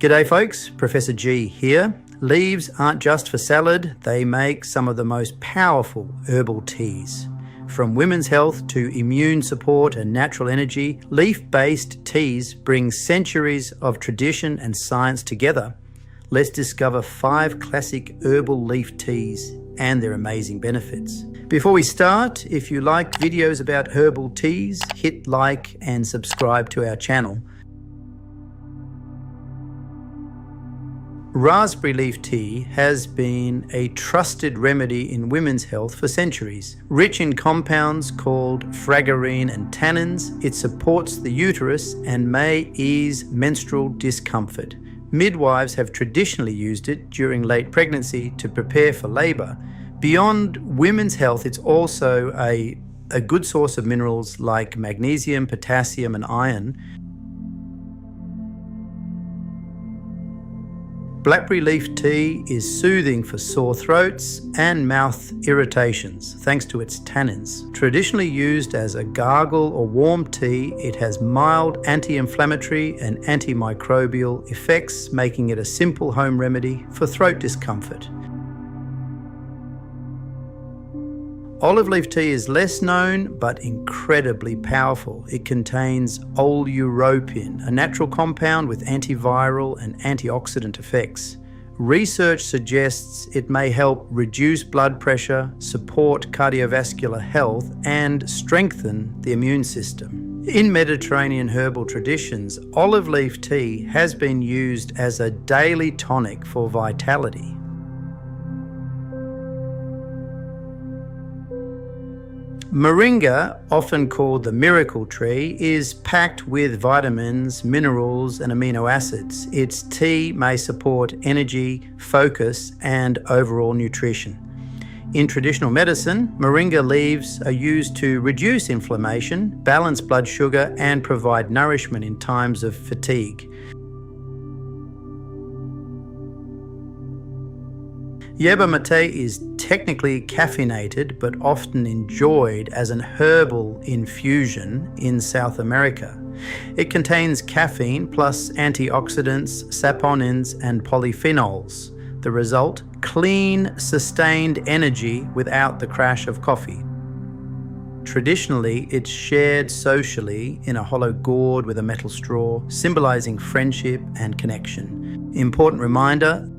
G'day folks, Professor G here. Leaves aren't just for salad, they make some of the most powerful herbal teas. From women's health to immune support and natural energy, leaf-based teas bring centuries of tradition and science together. Let's discover 5 classic herbal leaf teas and their amazing benefits. Before we start, if you like videos about herbal teas, hit like and subscribe to our channel. Raspberry leaf tea has been a trusted remedy in women's health for centuries. Rich in compounds called fragrine and tannins, it supports the uterus and may ease menstrual discomfort. Midwives have traditionally used it during late pregnancy to prepare for labor. Beyond women's health, it's also a good source of minerals like magnesium, potassium, and iron. Blackberry leaf tea is soothing for sore throats and mouth irritations thanks to its tannins. Traditionally used as a gargle or warm tea, it has mild anti-inflammatory and antimicrobial effects, making it a simple home remedy for throat discomfort. Olive leaf tea is less known but incredibly powerful. It contains oleuropein, a natural compound with antiviral and antioxidant effects. Research suggests it may help reduce blood pressure, support cardiovascular health, and strengthen the immune system. In Mediterranean herbal traditions, olive leaf tea has been used as a daily tonic for vitality. Moringa, often called the miracle tree, is packed with vitamins, minerals, and amino acids. Its tea may support energy, focus, and overall nutrition. In traditional medicine, moringa leaves are used to reduce inflammation, balance blood sugar, and provide nourishment in times of fatigue. Yerba Maté is technically caffeinated but often enjoyed as an herbal infusion in South America. It contains caffeine plus antioxidants, saponins, and polyphenols. The result? Clean, sustained energy without the crash of coffee. Traditionally, it's shared socially in a hollow gourd with a metal straw, symbolizing friendship and connection. Important reminder,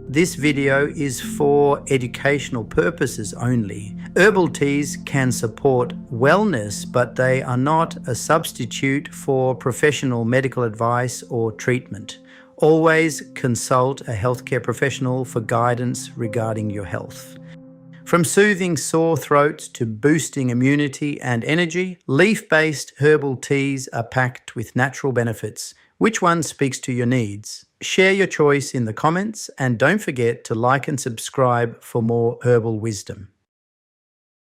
this video is for educational purposes only. Herbal teas can support wellness, but they are not a substitute for professional medical advice or treatment. Always consult a healthcare professional for guidance regarding your health. From soothing sore throats to boosting immunity and energy, leaf-based herbal teas are packed with natural benefits. Which one speaks to your needs? Share your choice in the comments and don't forget to like and subscribe for more herbal wisdom.